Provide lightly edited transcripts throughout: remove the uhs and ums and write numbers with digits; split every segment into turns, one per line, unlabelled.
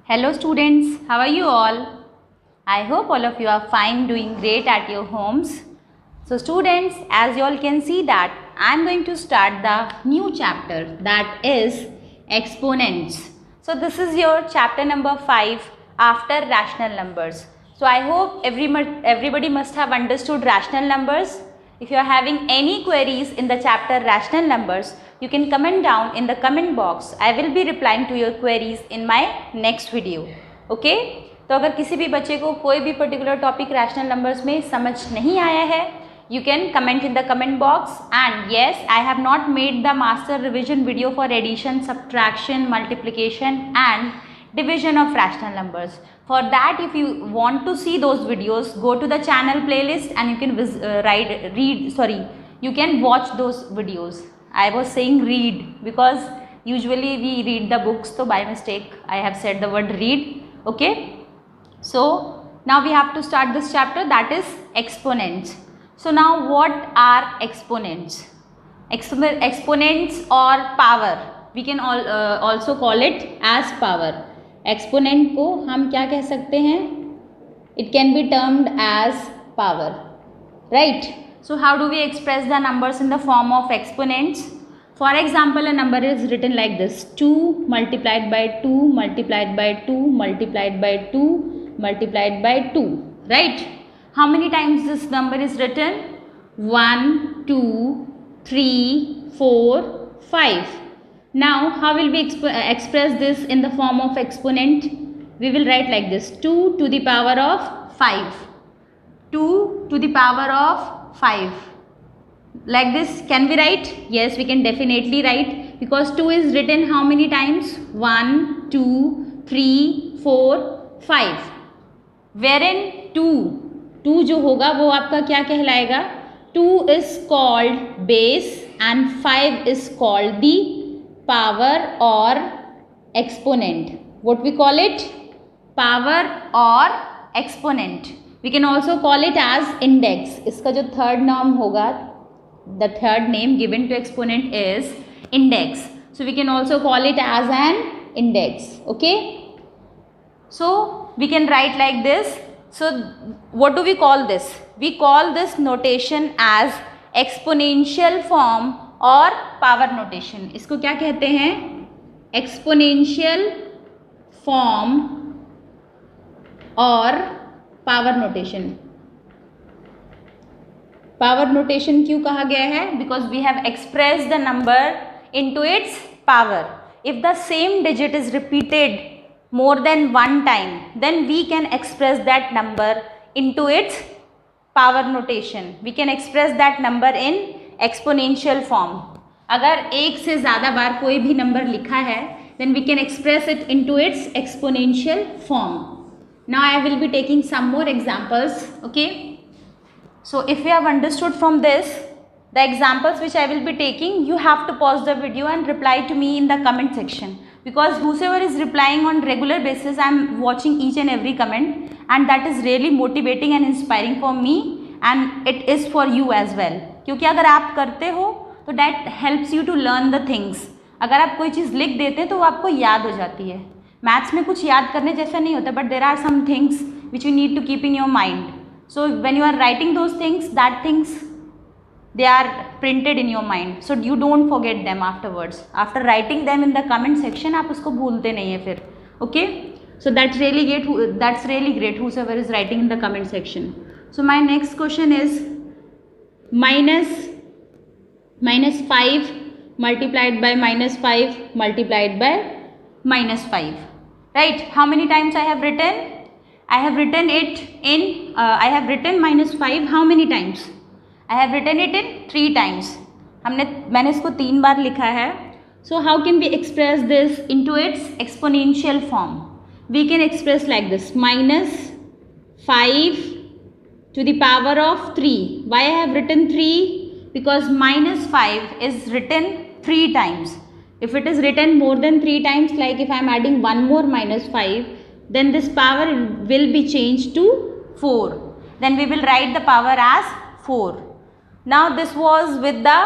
Hello students, how are you all? I hope all of you are fine, doing great at your homes. So students, as you all can see that I am going to start the new chapter, that is exponents. So this is your chapter number 5 after rational numbers. So I hope everybody must have understood rational numbers. If you are having any queries in the chapter rational numbers, you can comment down in the comment box. I will be replying to your queries in my next video. Okay? तो अगर किसी भी बच्चे को कोई भी particular topic rational numbers में समझ नहीं आया है, you can comment in the comment box. And yes, I have not made the master revision video for addition, subtraction, multiplication and division of rational numbers. For that, if you want to see those videos, go to the channel playlist and you can you can watch those videos. I was saying read because usually we read the books, so by mistake I have said the word read. Okay, so now we have to start this chapter, that is exponents. So now what are exponents? Exponents or power, we can also call it as power. Exponent को हम क्या कह सकते हैं? It can be termed as power, right? So how do we express the numbers in the form of exponents? For example, a number is written like this: 2 multiplied by 2 multiplied by 2 multiplied by 2 multiplied by 2, right? How many times this number is written? 1, 2, 3, 4, 5. Now, how will we express this in the form of exponent? We will write like this: 2 to the power of 5. 2 to the power of 5. Like this, can we write? Yes, we can definitely write, because 2 is written how many times? 1, 2, 3, 4, 5. Wherein 2 जो होगा वो आपका क्या कहलाएगा? 2 is called base and 5 is called the power or exponent. What we call it? Power or exponent. We can also call it as index. इसका जो third name होगा, the third name given to exponent is index. So we can also call it as an index. Okay? So we can write like this. So what do we call this? We call this notation as exponential form और power notation. इसको क्या कहते हैं? Exponential form और power notation. Power notation क्यों कहा गया है? Because we have express the number into its power. If the same digit is repeated more than one time, then we can express that number into its power notation. We can express that number in exponential form. अगर एक से ज़्यादा बार कोई भी number लिखा है, then we can express it into its exponential form. Now I will be taking some more examples. Okay, so if you have understood from this the examples which I will be taking, you have to pause the video and reply to me in the comment section, because whosoever is replying on regular basis, I am watching each and every comment, and that is really motivating and inspiring for me, and it is for you as well. क्योंकि अगर आप करते हो तो that helps you to learn the things. अगर आप कोई चीज़ लिख देते हैं तो वो आपको याद हो जाती है. मैथ्स में कुछ याद करने जैसा नहीं होता, but there are some things which you need to keep in your mind. So when you are writing those things, that things they are printed in your mind, so you don't forget them afterwards. After writing them in the comment section, आप उसको भूलते नहीं है फिर. Okay, so that's really great whosoever is writing in the comment section. So my next question is minus 5 multiplied by minus 5 multiplied by minus 5, right? How many times I have written? I have written it in I have written minus 5 how many times? I have written it in 3 times. मैंने इसको 3 बार लिखा है. So how can we express this into its exponential form? We can express like this: minus 5 to the power of 3. Why I have written 3? Because minus 5 is written 3 times. If it is written more than 3 times, like if I am adding one more minus 5, then this power will be changed to 4. Then we will write the power as 4. Now this was with the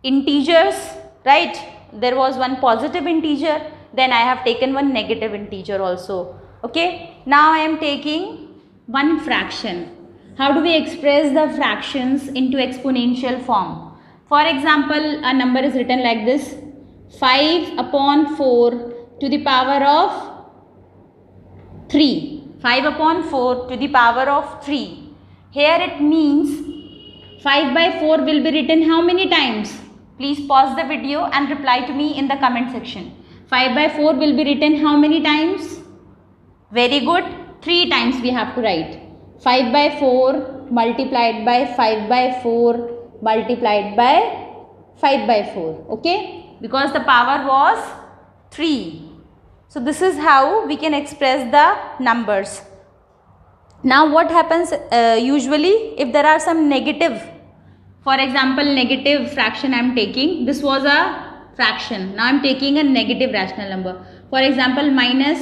integers, right? There was one positive integer then I have taken one negative integer also. Okay, now I am taking one fraction. How do we express the fractions into exponential form? For example, a number is written like this: 5/4 to the power of 3. 5/4 to the power of 3. Here it means 5/4 will be written how many times? Please pause the video and reply to me in the comment section. 5/4 will be written how many times? Very good. 3 times we have to write. 5/4 multiplied by 5/4 multiplied by 5/4. Okay? Because the power was 3. So this is how we can express the numbers. Now what happens usually if there are some negative, for example negative fraction I am taking. This was a fraction. Now I am taking a negative rational number. For example, minus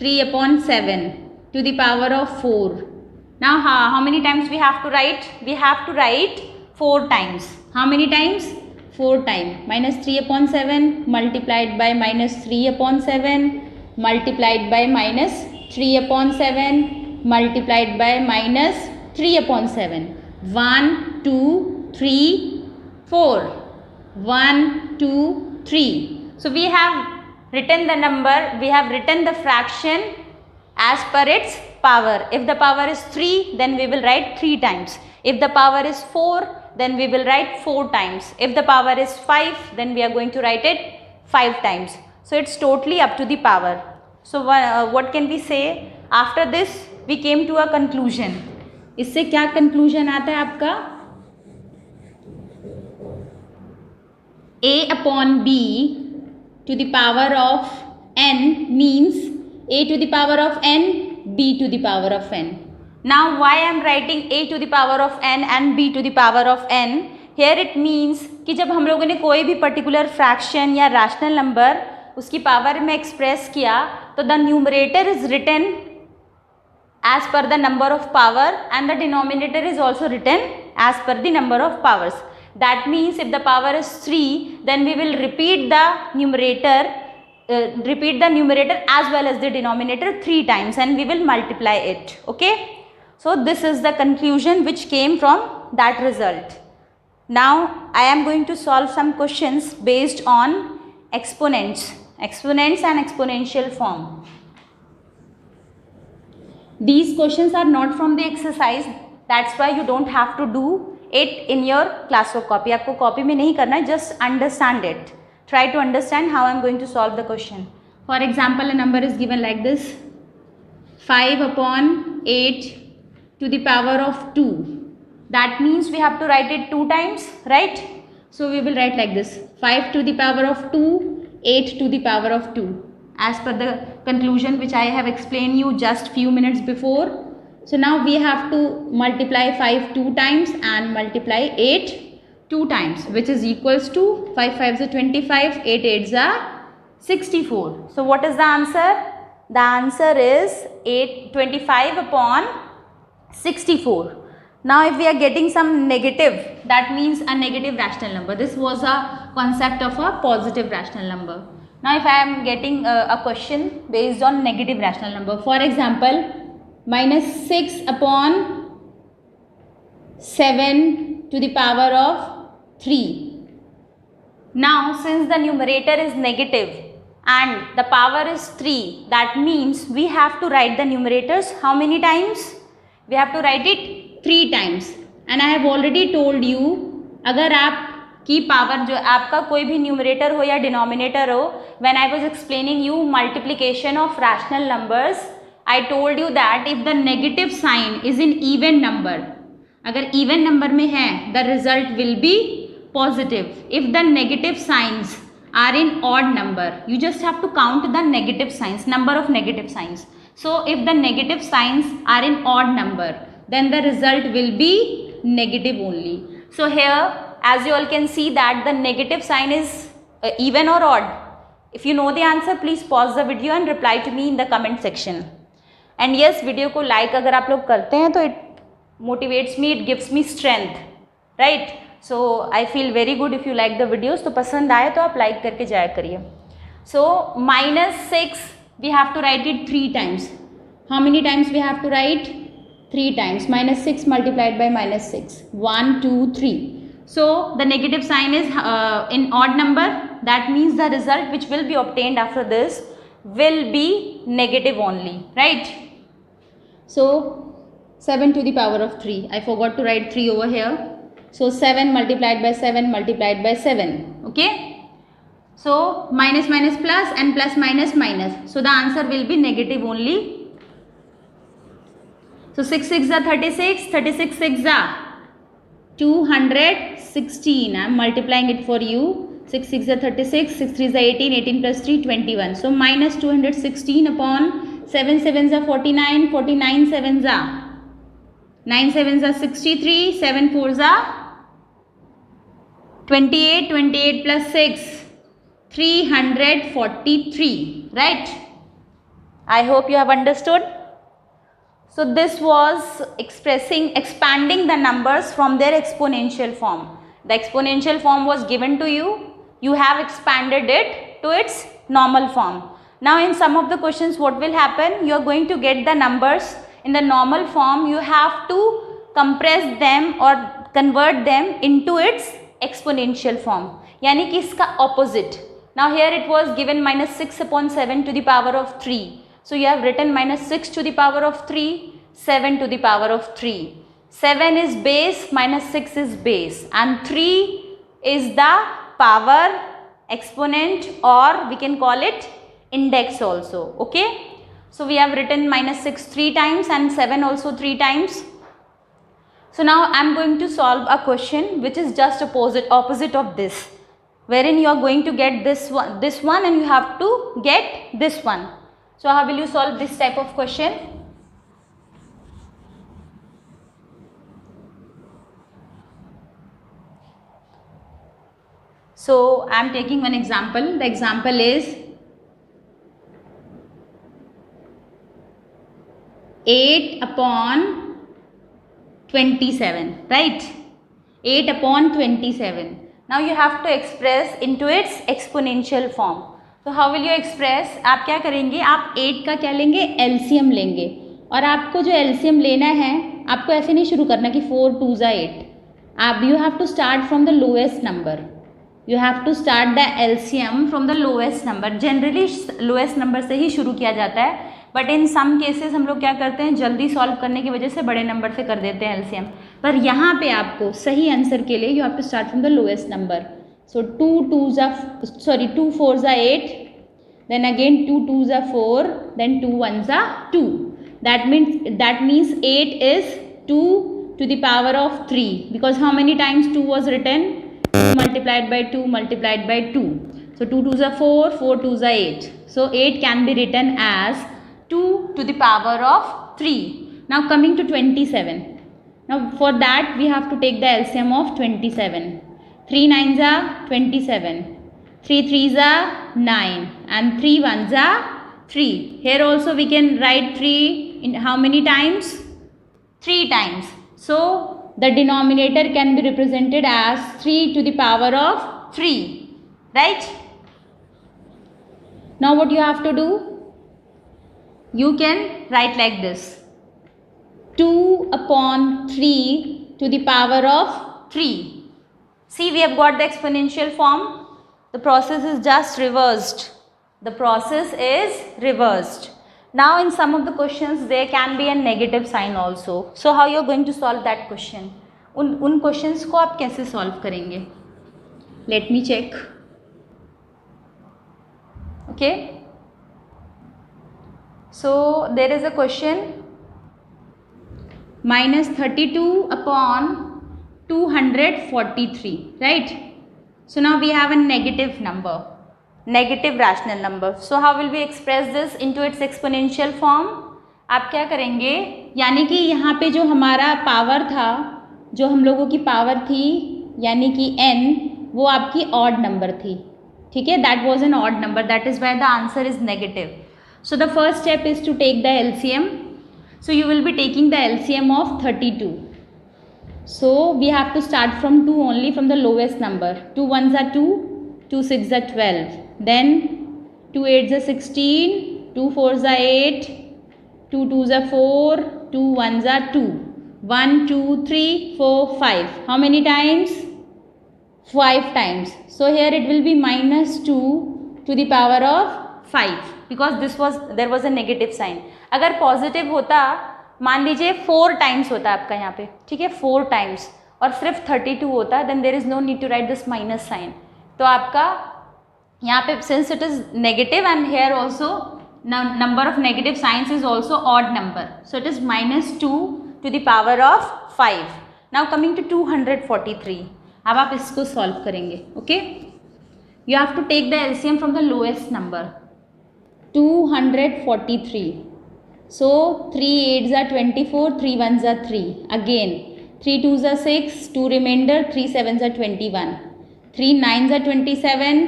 3/7 to the power of 4. Now how many times we have to write? We have to write 4 times. How many times? 4 times. Minus 3/7 multiplied by minus 3/7 multiplied by minus 3/7 multiplied by minus 3/7. 1, 2, 3, 4. 1, 2, 3. So we have written the number, we have written the fraction as per its power. If the power is 3, then we will write 3 times. If the power is 4, then we will write 4 times. If the power is 5, then we are going to write it 5 times. So it's totally up to the power. So what can we say? After this we came to a conclusion. इससे क्या conclusion आता है आपका? A/B to the power of n means a to the power of n, b to the power of n. Now why I am writing a to the power of n and b to the power of n? Here it means कि जब हम लोगों ने कोई भी particular fraction या rational number उसकी power में एक्सप्रेस किया तो the numerator is written as per the number of power and the denominator is also written as per the number of powers. That means if the power is 3, then we will repeat the numerator as well as the denominator 3 times and we will multiply it. Okay. So this is the conclusion which came from that result. Now I am going to solve some questions based on exponents and exponential form. These questions are not from the exercise, that's why you don't have to do it in your classwork copy. आपको copy में नहीं करना है, just understand it. Try to understand how I am going to solve the question. For example, a number is given like this: 5/8 to the power of 2. That means we have to write it 2 times, right? So we will write like this: 5 to the power of 2, 8 to the power of 2. As per the conclusion which I have explained you just few minutes before. So now we have to multiply 5 2 times and multiply 8 2 times, which is equals to 5 5s are 25, 8 8s are 64. So what is the answer? The answer is 25/64. Now if we are getting some negative, that means a negative rational number. This was a concept of a positive rational number. Now if I am getting a question based on negative rational number, for example minus 6/7 to the power of 3. Now since the numerator is negative and the power is 3, that means we have to write the numerators how many times? We have to write it 3 times. And I have already told you, अगर आप की power जो आपका कोई भी numerator हो या denominator हो, when I was explaining you multiplication of rational numbers, I told you that if the negative sign is in even number, अगर इवन नंबर में है the result will be positive. If the negative signs are in odd number, you just have to count the negative signs, number of negative signs. So if the negative signs are in odd number, then the result will be negative only. So here as you all can see that the negative sign is even or odd. If you know the answer, please pause the video and reply to me in the comment section. And yes, video को like अगर आप लोग करते हैं तो it motivates me, it gives me strength, right? So I feel very good if you like the videos. तो पसंद आए तो आप like करके जाया करिए. So minus 6 we have to write it 3 times. How many times we have to write? 3 times. Minus 6 multiplied by minus 6. 1, 2, 3. So the negative sign is in odd number. That means the result which will be obtained after this will be negative only, right? So 7 to the power of 3. I forgot to write 3 over here. So 7 multiplied by 7 multiplied by 7. Okay. So minus minus plus and plus minus minus. So the answer will be negative only. So 6 6 are 36, 36 6 are 216. I am multiplying it for you. 6 6 are 36, 6 3 are 18, 18 plus 3 21. So minus 216 upon 7 7s are 49, 49 7s are 9 7s are 63, 7 4s are 28, 28 plus 6 343, right? I hope you have understood. So this was expanding the numbers from their exponential form. The exponential form was given to you. You have expanded it to its normal form. Now in some of the questions what will happen? You are going to get the numbers in the normal form. You have to compress them or convert them into its exponential form. यानी कि इसका opposite. Now here it was given minus 6 upon 7 to the power of 3. So you have written minus 6 to the power of 3, 7 to the power of 3. 7 is base, minus 6 is base, and 3 is the power, exponent, or we can call it index also. Okay. So we have written minus 6 3 times and 7 also 3 times. So now I am going to solve a question which is just opposite of this, wherein you are going to get this one and you have to get this one. So how will you solve this type of question? So I am taking one example. The example is 8 upon 27, right? 8 upon 27. Now you have to express into its exponential form. तो how will you express? आप क्या करेंगे? आप 8 का क्या लेंगे? LCM लेंगे. और आपको जो एलसीएम लेना है, आपको ऐसे नहीं शुरू करना कि 4 2s are 8. आप you have to start from the lowest number. You have to start the LCM from the lowest number. Generally lowest number से ही शुरू किया जाता है, बट इन सम केसेस हम लोग क्या करते हैं, जल्दी सॉल्व करने की वजह से बड़े नंबर से कर देते हैं एलसीएम. पर यहाँ पे आपको सही आंसर के लिए you have to start from the lowest number. So 2 4s are 8, then again 2 2s are 4, then 2 1s are 2. That means 8 is 2 to the power of 3, because how many times 2 was written? 2 multiplied by 2 multiplied by 2. So 2 2s are 4, 4 2s are 8. So 8 can be written as 2 to the power of 3. Now coming to 27. Now for that we have to take the LCM of 27. 3 9s are 27, 3 3s are 9, and 3 1s are 3. Here also we can write 3 in how many times? 3 times. So the denominator can be represented as 3 to the power of 3, right? Now what you have to do? You can write like this: 2 upon 3 to the power of 3. See, we have got the exponential form. The process is just reversed. The process is reversed. Now in some of the questions there can be a negative sign also. So how you are going to solve that question? उन questions को आप कैसे solve करेंगे? Let me check. Okay. So there is a question: minus 32 upon 243, right? So now we have a negative number, negative rational number. So how will we express this into its exponential form? आप क्या करेंगे? यानी कि यहाँ पे जो हमारा power था, जो हम लोगों की पावर थी, यानी कि n, वो आपकी ऑड नंबर थी. ठीक है? That was an odd number. That is why the answer is negative. So the first step is to take the LCM. So you will be taking the LCM of 32. So we have to start from 2 only, from the lowest number. 2 1s are 2, 2 6s are 12. Then 2 8s are 16, 2 4s are 8, 2 2s are 4, 2 1s are 2, 1 2 3 4 5. How many times? 5 times. So here it will be minus 2 to the power of 5 because there was a negative sign. अगर positive होता मान लीजिए 4 times होता आपका यहाँ पे, ठीक है, 4 टाइम्स और सिर्फ 32 होता, then there is no need to write this minus sign. तो आपका यहाँ पे since it is negative and here also number of negative signs is also odd number, so it is minus 2 to the power of 5. Now coming to 243. अब आप इसको solve करेंगे. Okay, you have to take the LCM from the lowest number. 243. So 3 8s are 24, 3 1s are 3. Again 3 2s are 6, 2 remainder, 3 7s are 21, 3 9s are 27,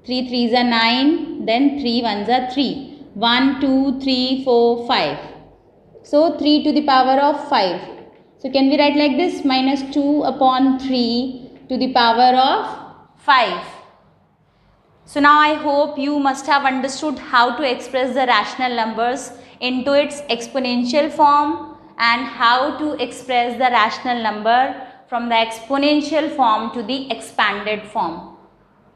3 3s are 9, then 3 1s are 3. 1 2 3 4 5. So 3 to the power of 5. So can we write like this? Minus 2 upon 3 to the power of 5. So now I hope you must have understood how to express the rational numbers into its exponential form and how to express the rational number from the exponential form to the expanded form.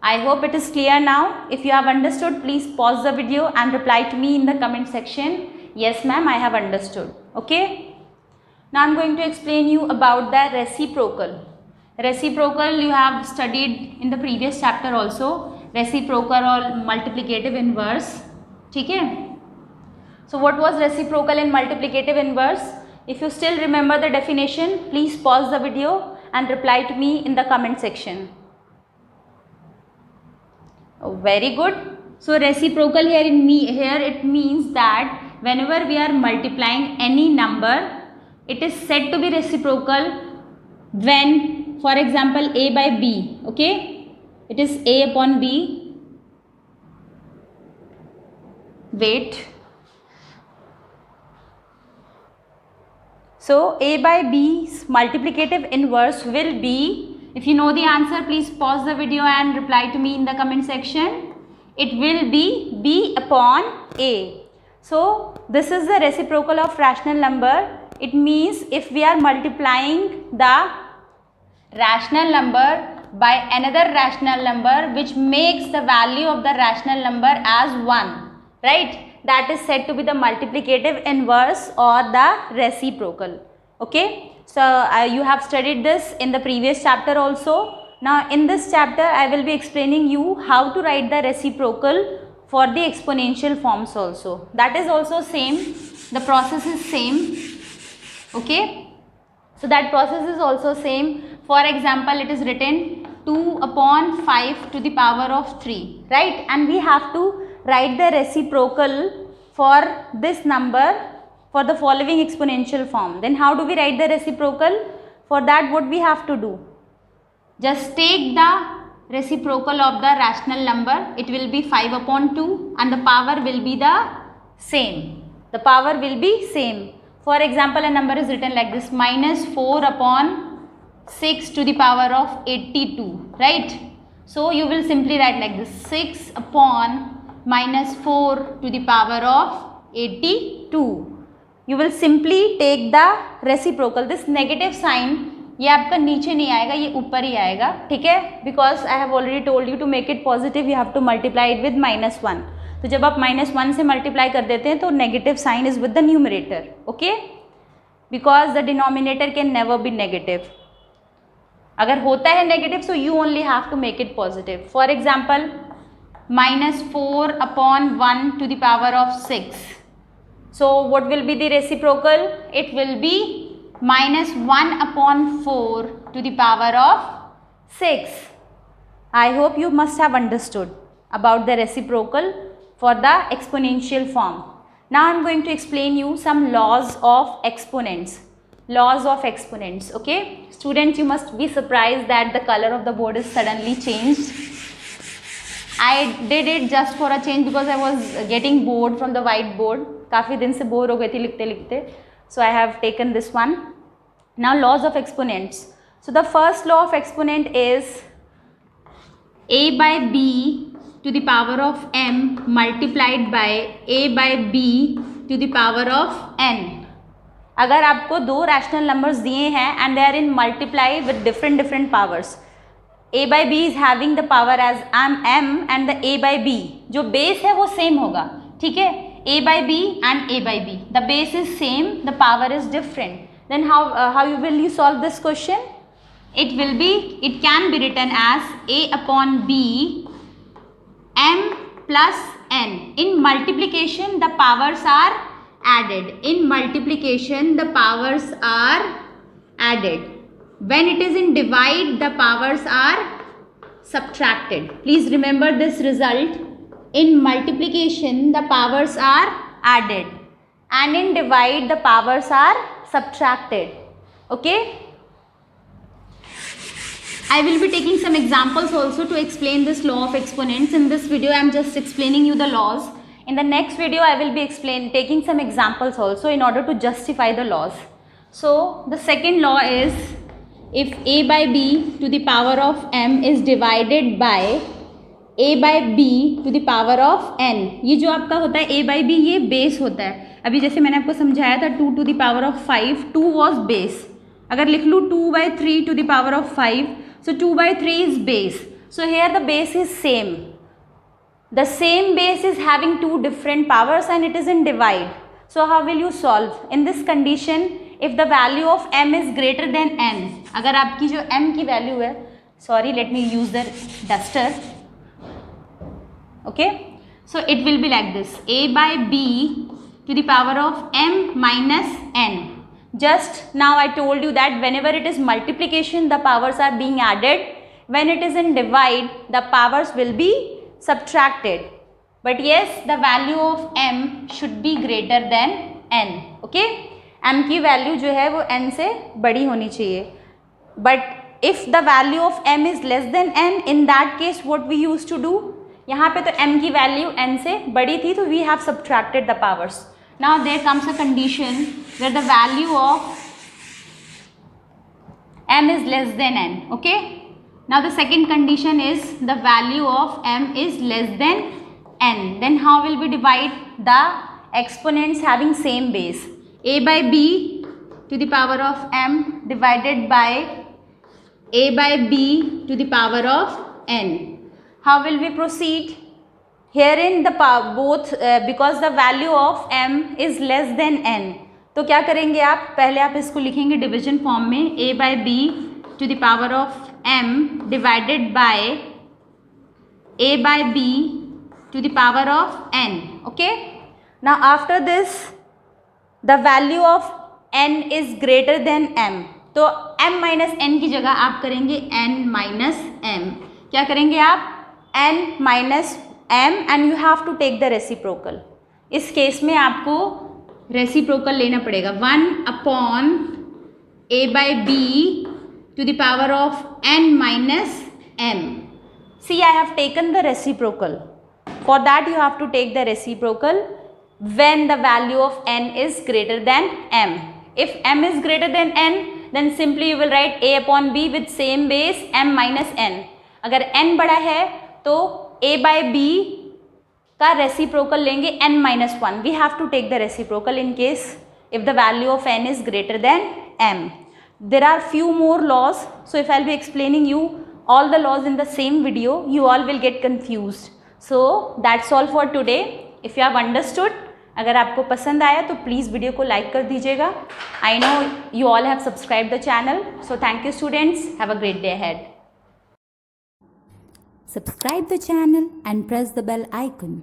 I hope it is clear now. If you have understood, please pause the video and reply to me in the comment section. Yes ma'am, I have understood. Okay. Now I am going to explain you about the reciprocal. Reciprocal you have studied in the previous chapter also. Reciprocal or multiplicative inverse. ठीक है. So what was reciprocal and multiplicative inverse? If you still remember the definition, please pause the video and reply to me in the comment section. Oh, very good. So reciprocal here it means that whenever we are multiplying any number, it is said to be reciprocal when, for example, a by b. Okay, it is a upon b. Wait. So a by b's multiplicative inverse will be, if you know the answer, please pause the video and reply to me in the comment section. It will be b upon a. So this is the reciprocal of rational number. It means if we are multiplying the rational number by another rational number which makes the value of the rational number as 1, right? That is said to be the multiplicative inverse or the reciprocal. Okay. So you have studied this in the previous chapter also. Now in this chapter I will be explaining you how to write the reciprocal for the exponential forms also. That is also same. The process is same. Okay. So that process is also same. For example, it is written 2 upon 5 to the power of 3, right? And we have to write the reciprocal for this number for the following exponential form. Then how do we write the reciprocal? For that what we have to do? Just take the reciprocal of the rational number. It will be 5 upon 2 and the power will be the same. The power will be same. For example, a number is written like this, minus 4 upon 6 to the power of 82, right? So you will simply write like this, 6 upon minus 4 to the power of 82. You will simply take the reciprocal. This negative sign ये आपका नीचे नहीं आएगा, ये ऊपर ही आएगा, ठीक है, because I have already told you to make it positive you have to multiply it with -1. तो जब आप -1 से मल्टीप्लाई कर देते हैं तो negative sign is with the numerator. Okay, because the denominator can never be negative. अगर होता है negative so you only have to make it positive. For example -4 upon 1 to the power of 6. So what will be the reciprocal? It will be -1 upon 4 to the power of 6. I hope you must have understood about the reciprocal for the exponential form. Now I am going to explain you some laws of exponents. Laws of exponents. Okay, students, you must be surprised that the color of the board is suddenly changed. I did it just for a change because I was getting bored from the whiteboard. काफ़ी दिन से bore हो गई थी लिखते लिखते. So I have taken this one. Now laws of exponents. So the first law of exponent is a by b to the power of m multiplied by a by b to the power of n. अगर आपको दो rational numbers दिए हैं and they are in multiply with different powers, a by b is having the power as m and the a by b, जो base है वो same होगा, ठीक है, a by b and a by b, the base is same, the power is different. Then how will you solve this question? It can be written as a upon b m plus n. In multiplication the powers are added. In multiplication the powers are added. When it is in divide the powers are subtracted. Please remember this result. In multiplication the powers are added and in divide the powers are subtracted. Okay, I will be taking some examples also to explain this law of exponents. In this video I am just explaining you the laws. In the next video I will be taking some examples also in order to justify the laws. So the second law is, if a by b to the power of m is divided by a by b to the power of n. ये जो आपका होता है a by b, ये base होता है. अभी जैसे मैंने आपको समझाया था 2 to the power of 5, 2 was base. अगर लिख लूँ 2 by 3 to the power of 5, so 2 by 3 is base. So here the base is same. The same base is having two different powers and it is in divide. So how will you solve? In this condition, if the value of m is greater than n, अगर आपकी जो m की value है, sorry let me use the duster. Okay, so it will be like this, a by b to the power of m minus n. Just now I told you that whenever it is multiplication the powers are being added, when it is in divide the powers will be subtracted. But yes, the value of m should be greater than n. Okay, m की value जो है वो n से बड़ी होनी चाहिए. But if the value of m is less than n, in that case what we used to do, यहाँ पे तो m की वैल्यू n से बड़ी थी तो we have subtracted the powers. Now there comes a condition where the value of m is less than n. Okay, now the second condition is the value of m is less than n. Then how will we divide the exponents having same base? A by b to the power of m divided by a by b to the power of n. How will we proceed? Herein the both because the value of m is less than n, तो क्या करेंगे आप, पहले आप इसको लिखेंगे division form में, a by b to the power of m divided by a by b to the power of n. Okay, now after this the value of n is greater than m, तो m minus n की जगह आप करेंगे n minus m. क्या करेंगे आप, n minus m and you have to take the reciprocal. इस case में आपको रेसिप्रोकल लेना पड़ेगा, 1 upon a by b to the power of n minus m. See, I have taken the reciprocal. For that you have to take the reciprocal when the value of n is greater than m. If m is greater than n, then simply you will write a upon b with same base m minus n. अगर n बड़ा है तो a by b का reciprocal लेंगे n minus 1. We have to take the reciprocal in case if the value of n is greater than m. There are few more laws, so if I'll be explaining you all the laws in the same video, you all will get confused. So that's all for today. If you have understood, अगर आपको पसंद आया तो please video को like कर दीजिएगा. I know you all have subscribed the channel. So thank you students. Have a great day ahead.
Subscribe the channel and press the bell icon.